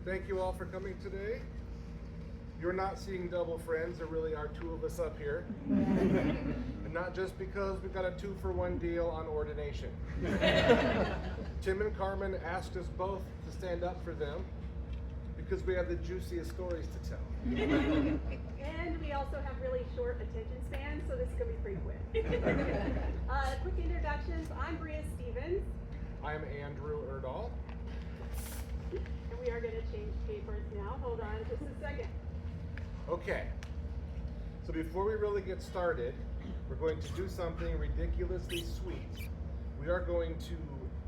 Thank you all for coming today. You're not seeing double friends, there really are two of us up here. And not just because we've got a 2-for-1 deal on ordination. Tim and Carmen asked us both to stand up for them because we have the juiciest stories to tell. And we also have really short attention spans, so this could be pretty quick. Quick introductions. I'm Bria Stevens. I'm Andrew Erdahl. And we are going to change papers now. Hold on just a second. Okay, so before we really get started, we're going to do something ridiculously sweet. We are going to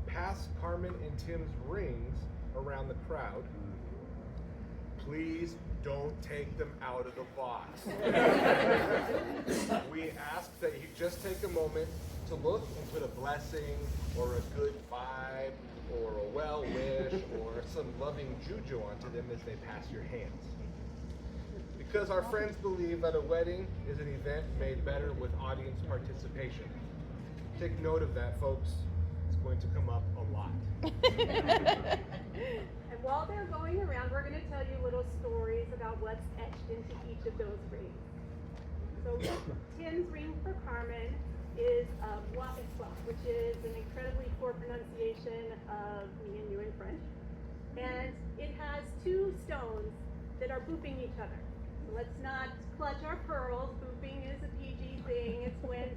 pass Carmen and Tim's rings around the crowd. Please don't take them out of the box. We ask that you just take a moment to look and put a blessing or a good vibe or a well wish or some loving juju onto them as they pass your hands. Because our friends believe that a wedding is an event made better with audience participation. Take note of that, folks. It's going to come up a lot. And while they're going around, we're going to tell you little stories about what's etched into each of those rings. So Tim's ring for Carmen is Wapiswa, which is an incredibly poor pronunciation of me and you in French. And it has two stones that are booping each other. So let's not clutch our pearls. Booping is a PG thing. It's when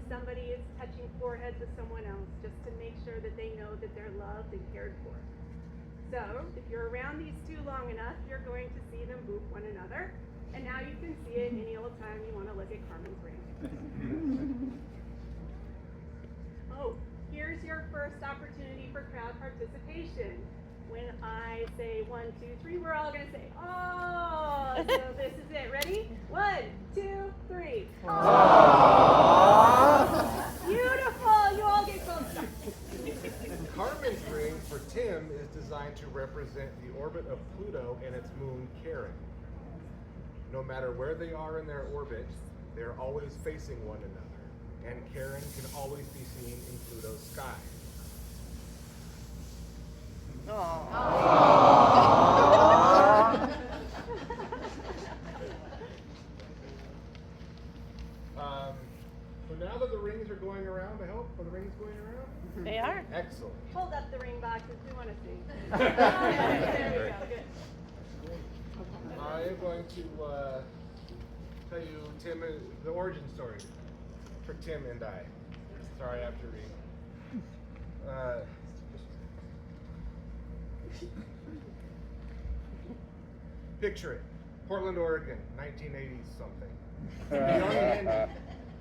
touching foreheads with someone else just to make sure that they know that they're loved and cared for. So, if you're around these two long enough, you're going to see them boop one another. And now you can see it any old time you want to look at Carmen's ring. Oh, here's your first opportunity for crowd participation. When I say 1, 2, 3, we're all going to say, oh, so this is it. Ready? 1, 2, 3. Oh. Beautiful. You all get gold stars. Carmen's ring for Tim is designed to represent the orbit of Pluto and its moon Charon. No matter where they are in their orbit, they're always facing one another, and Charon can always be seen in Pluto's sky. So now that the rings are going around, I hope, are the rings going around? They are. Excellent. Hold up the ring boxes. We want to see. There we go. Good. I am going to tell you Tim, the origin story for Tim and I. Sorry, I have to read. Picture it. Portland, Oregon, 1980s something. Young Andy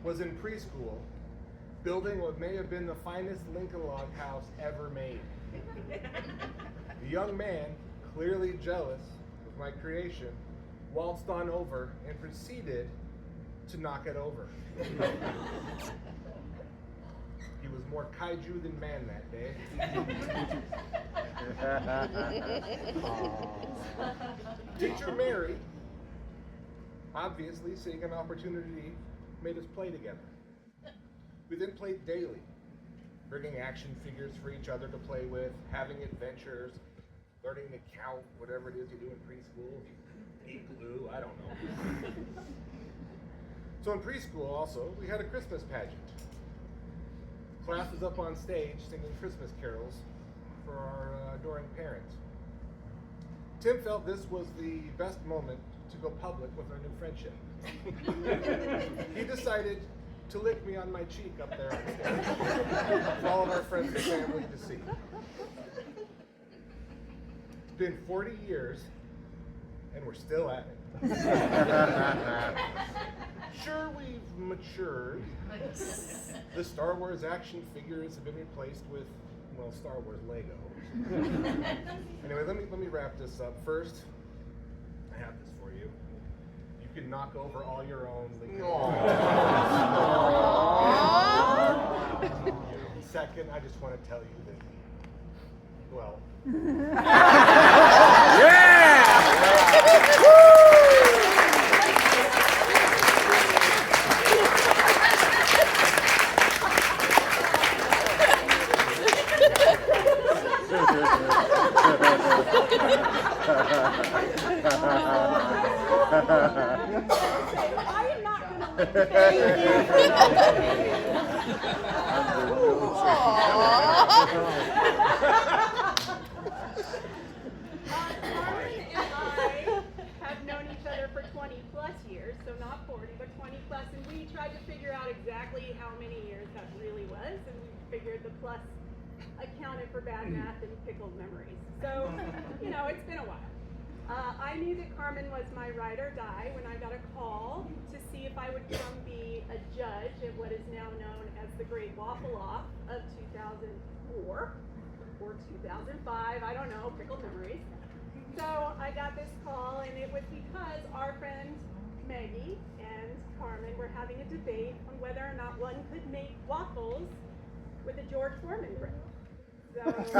was in preschool, building what may have been the finest Lincoln log house ever made. The young man, clearly jealous of my creation, waltzed on over and proceeded to knock it over. He was more kaiju than man that day. Teacher Mary, obviously seeing an opportunity, made us play together. We then played daily, bringing action figures for each other to play with, having adventures, learning to count, whatever it is you do in preschool. Eat glue, I don't know. So in preschool also, we had a Christmas pageant. Class was up on stage singing Christmas carols for our adoring parents. Tim felt this was the best moment to go public with our new friendship. He decided to lick me on my cheek up there on stage for all of our friends and family to see. It's been 40 years, and we're still at it. Sure, we've matured. The Star Wars action figures have been replaced with, well, Star Wars Lego. Anyway, let me wrap this up. First, I have this for you. You can knock over all your own Lincoln. Second, I just want to tell you that, well. I am not going to lick the Carmen and I have known each other for 20 plus years, so not 40, but 20 plus, and we tried to figure out exactly how many years that really was, and we figured the plus accounted for bad math and pickled memories. So, it's been a while. I knew that Carmen was my ride or die when I got a call to see if I would come be a judge at what is now known as the Great Waffle Off of 2004 or 2005, I don't know, pickled memories. So I got this call, and it was because our friend Maggie and Carmen were having a debate on whether or not one could make waffles with a George Foreman grill. So, this is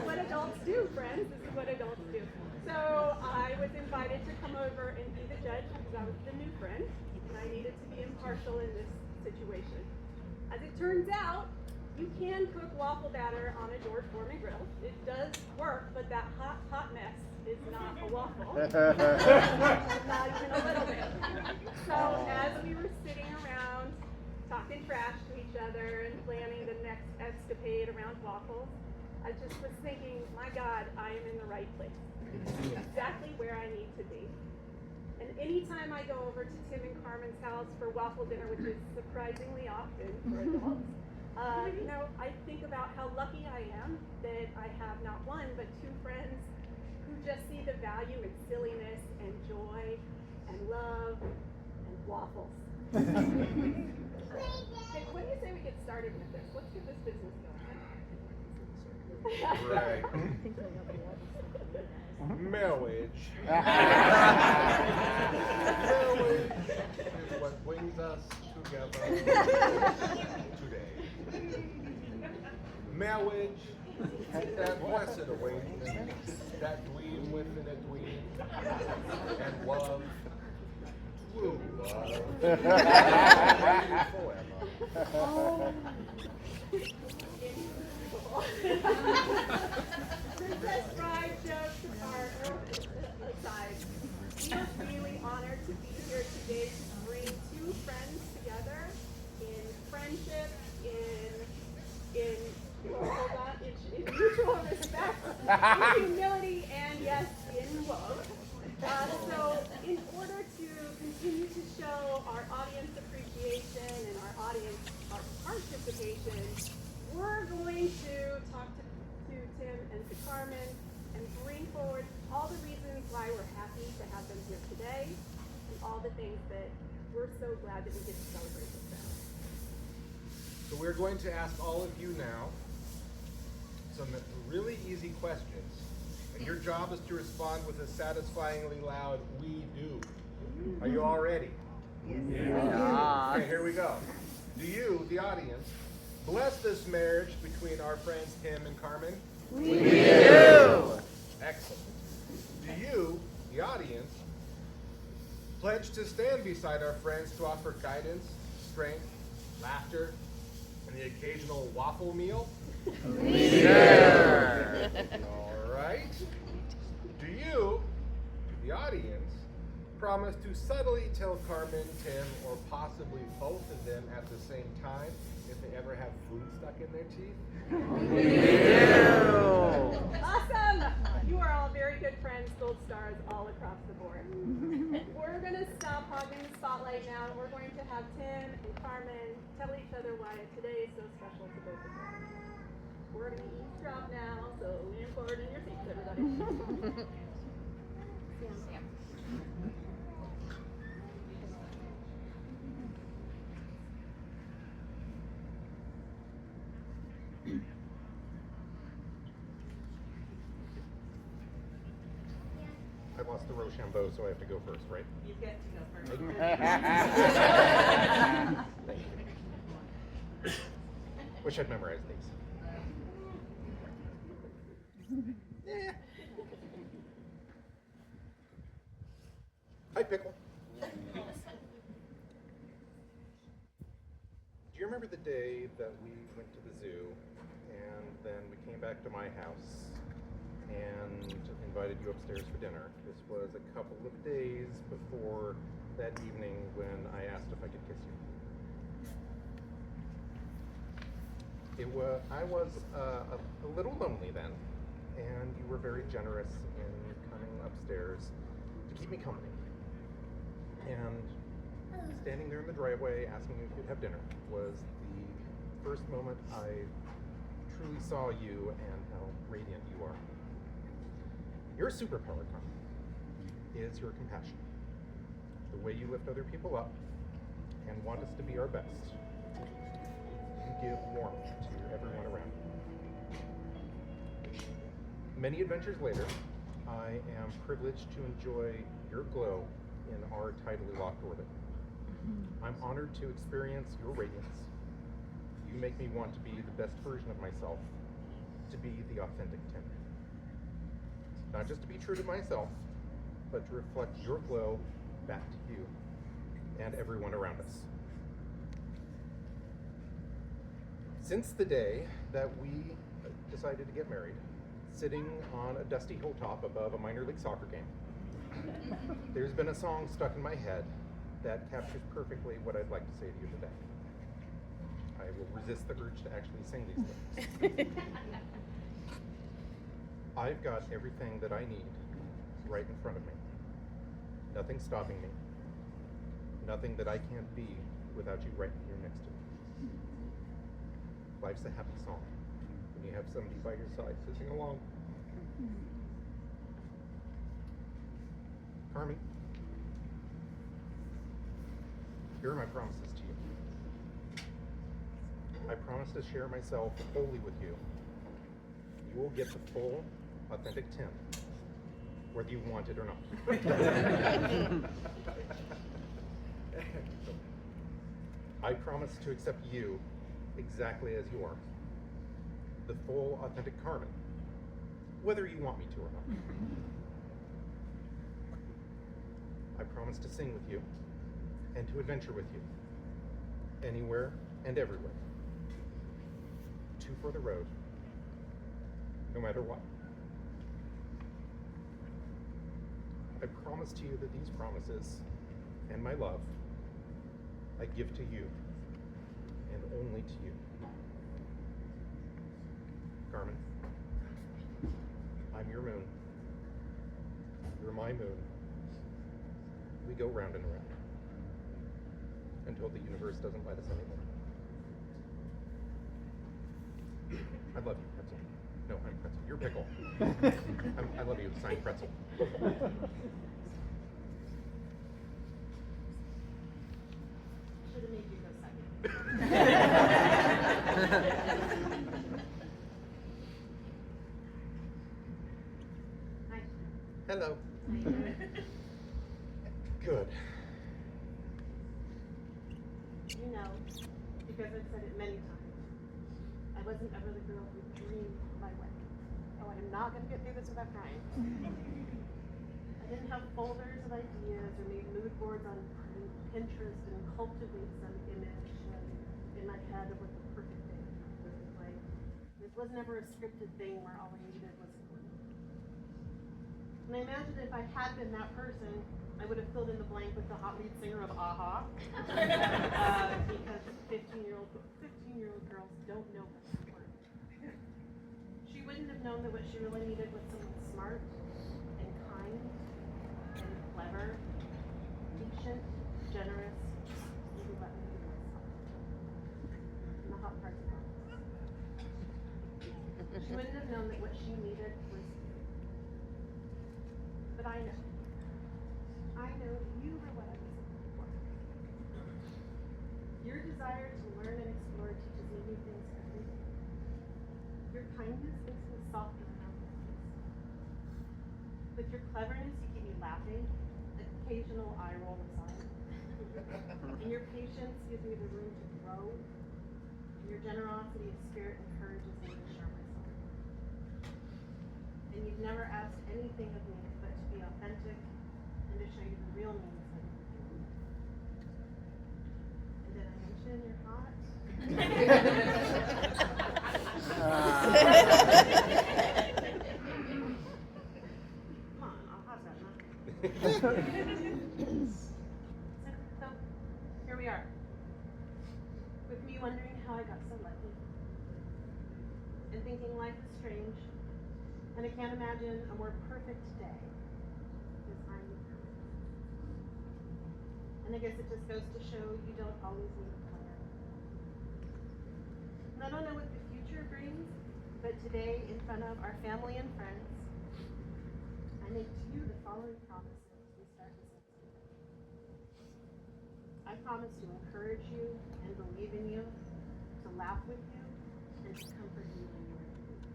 what adults do, friends. This is what adults do. So I was invited to come over and be the judge because I was the new friend, and I needed to be impartial in this situation. As it turns out, you can cook waffle batter on a George Foreman grill. It does work, but that hot mess is not a waffle. Not even a little bit. So as we were sitting around talking trash to each other and planning the next escapade around waffles, I just was thinking, my God, I am in the right place. Exactly where I need to be. And anytime I go over to Tim and Carmen's house for waffle dinner, which is surprisingly often for adults, I think about how lucky I am that I have not one, but two friends who just see the value in silliness and joy and love and waffles. Hey, what do you say we get started with this? Let's get this business going. Right. Marriage. Marriage is what brings us together today. Marriage, that blessed arrangement, that dween within a dween, and love, true love, forever. Princess Bride jokes aside, we are really honored to be here today to bring two friends together in friendship, in mutual respect, in humility, and yes, in love. So in order to continue to show our audience appreciation and our audience participation, we're going to talk to Tim and to Carmen and bring forward all the reasons why we're happy to have them here today and all the things that we're so glad that we get to celebrate with them. So we're going to ask all of you now some really easy questions. And your job is to respond with a satisfyingly loud, "we do." Are you all ready? Yeah. Okay, here we go. Do you, the audience, bless this marriage between our friends Tim and Carmen? We do. Excellent. Do you, the audience, pledge to stand beside our friends to offer guidance, strength, laughter, and the occasional waffle meal? We do. All right. Do you, the audience, promise to subtly tell Carmen, Tim, or possibly both of them at the same time if they ever have food stuck in their teeth? We do. Awesome! You are all very good friends, gold stars all across the board. We're going to stop hogging the spotlight now, and we're going to have Tim and Carmen tell each other why today is so special to both of them. We're going to eavesdrop now, so lean forward in your seats, everybody. Sam. I lost the Rochambeau, so I have to go first, right? You get to go first. Thank you. Wish I'd memorized these. Yeah. Hi, Pickle. Do you remember the day that we went to the zoo and then we came back to my house and invited you upstairs for dinner? This was a couple of days before that evening when I asked if I could kiss you. I was a little lonely then, and you were very generous in coming upstairs to keep me company. And standing there in the driveway asking if you'd have dinner was the first moment I truly saw you and how radiant you are. Your superpower, Carmen, is your compassion. The way you lift other people up and want us to be our best. You give warmth to everyone around you. Many adventures later, I am privileged to enjoy your glow in our tidally locked orbit. I'm honored to experience your radiance. You make me want to be the best version of myself, to be the authentic Tim. Not just to be true to myself, but to reflect your glow back to you and everyone around us. Since the day that we decided to get married, sitting on a dusty hilltop above a minor league soccer game, there's been a song stuck in my head that captures perfectly what I'd like to say to you today. I will resist the urge to actually sing these lyrics. I've got everything that I need right in front of me. Nothing stopping me. Nothing that I can't be without you right here next to me. Life's a happy song when you have somebody by your side to sing along. Carmen, here are my promises to you. I promise to share myself wholly with you. You will get the full, authentic Tim, whether you want it or not. I promise to accept you exactly as you are. The full, authentic Carmen, whether you want me to or not. I promise to sing with you and to adventure with you, anywhere and everywhere. Two for the road, no matter what. I promise to you that these promises and my love I give to you and only to you. Carmen, I'm your moon. You're my moon. We go round and around until the universe doesn't let us anymore. I love you, Pretzel. No, I'm Pretzel. You're Pickle. I love you, signed Pretzel. Should have made you go second. Hi. Hello. Good. You know, because I've said it many times, I wasn't ever the girl who dreamed of my wedding. Oh, I'm not going to get through this without crying. I didn't have folders of ideas or made mood boards on Pinterest and cultivate some image in my head of what the perfect day would look like. This was never a scripted thing where all I needed was a clue. And I imagine if I had been that person, I would have filled in the blank with the hot lead singer of a-ha. Because 15-year-old girls don't know that word. She wouldn't have known that what she really needed was someone smart and kind and clever, patient, generous, and who let me do myself. And the hot parts of it. She wouldn't have known that what she needed was you. But I know. I know that you are what I was looking for. Your desire to learn and explore teaches me new things every day. Your kindness makes me softer around things. With your cleverness, you keep me laughing, an occasional eye roll aside. And your patience gives me the room to grow. And your generosity of spirit encourages me to share myself. And you've never asked anything of me but to be authentic and to show you the real meaning of it. And did I mention you're hot? Come on, I'll have that so, here we are. With me wondering how I got so lucky. And thinking life is strange. And I can't imagine a more perfect day. Because I'm the perfect. And I guess it just goes to show you don't always need a plan. And I don't know what the future brings, but today, in front of our family and friends, I make to you the following promises we start this next year. I promise to encourage you and believe in you, to laugh with you, and to comfort you when you are in need.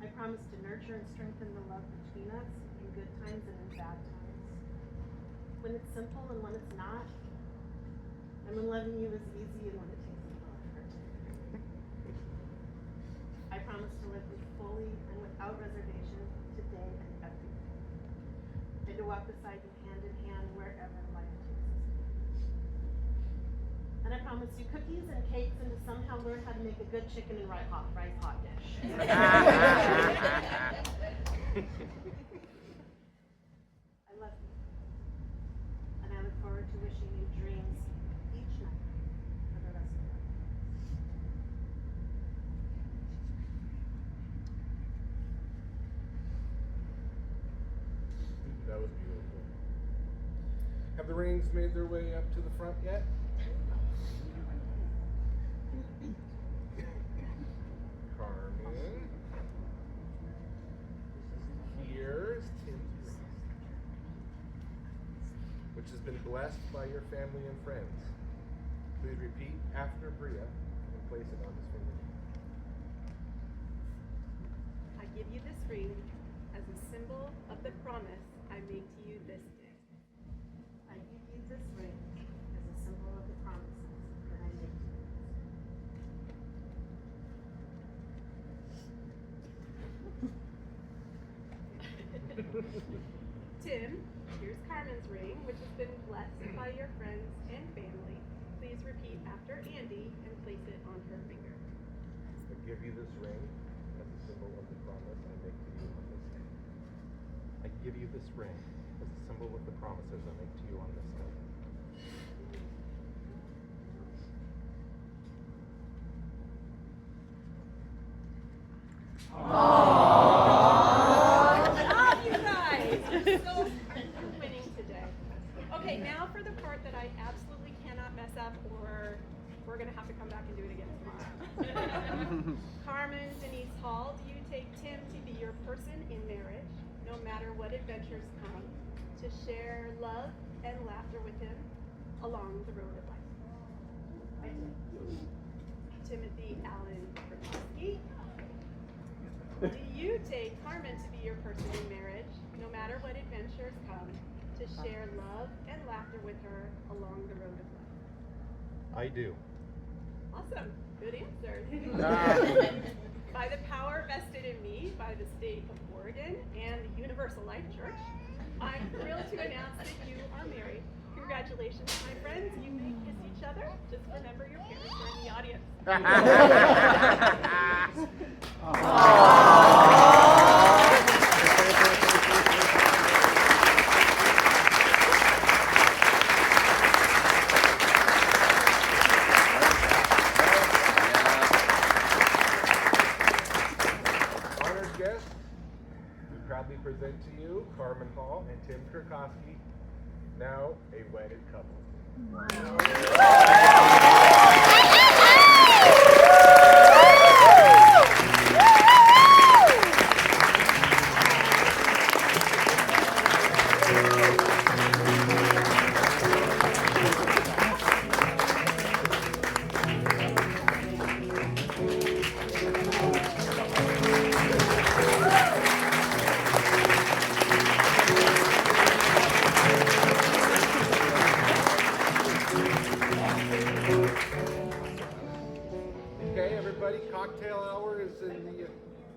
I promise to nurture and strengthen the love between us in good times and in bad times. When it's simple and when it's not. And when loving you is easy and when it takes a lot of effort. I promise to live with fully and without reservation today and every day. And to walk beside you hand in hand wherever life takes us. And I promise you cookies and cakes and to somehow learn how to make a good chicken and rice hot dish. I love you. And I look forward to wishing you dreams each night for the rest of your life. That was beautiful. Have the rings made their way up to the front yet? Carmen. Here's Tim's ring, which has been blessed by your family and friends. Please repeat after Bria and place it on his finger. I give you this ring as a symbol of the promise I make to you this day. I give you this ring as a symbol of the promises that I make to you. Tim, here's Carmen's ring, which has been blessed by your friends and family. Please repeat after Andy and place it on her finger. I give you this ring as a symbol of the promise I make to you on this day. I give you this ring as a symbol of the promises I make to you on this day. Stop, you guys! You're so winning today. Okay, now for the part that I absolutely cannot mess up, or we're gonna have to come back and do it again tomorrow. Carmen, Denise Hall, do you take Tim to be your person in marriage, no matter what adventures come, to share love and laughter with him along the road of life? I do. Timothy Allen Krakowski, do you take Carmen to be your person in marriage, no matter what adventures come, to share love and laughter with her along the road of life? I do. Awesome. Good answer. Ah. By the power vested in me by the state of Oregon and the Universal Life Church, I'm thrilled to announce that you are married. Congratulations, my friends. You may kiss each other. Just remember your parents are in the audience. Honored guests, we proudly present to you Carmen Hall and Tim Krakowski, now a wedded couple. Okay, everybody, cocktail hour is in the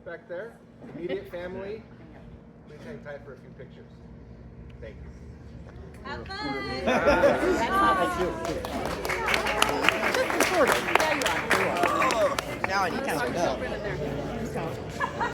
back there. Immediate family, please hang tight for a few pictures. Thank you. Have fun. Now I need time to go.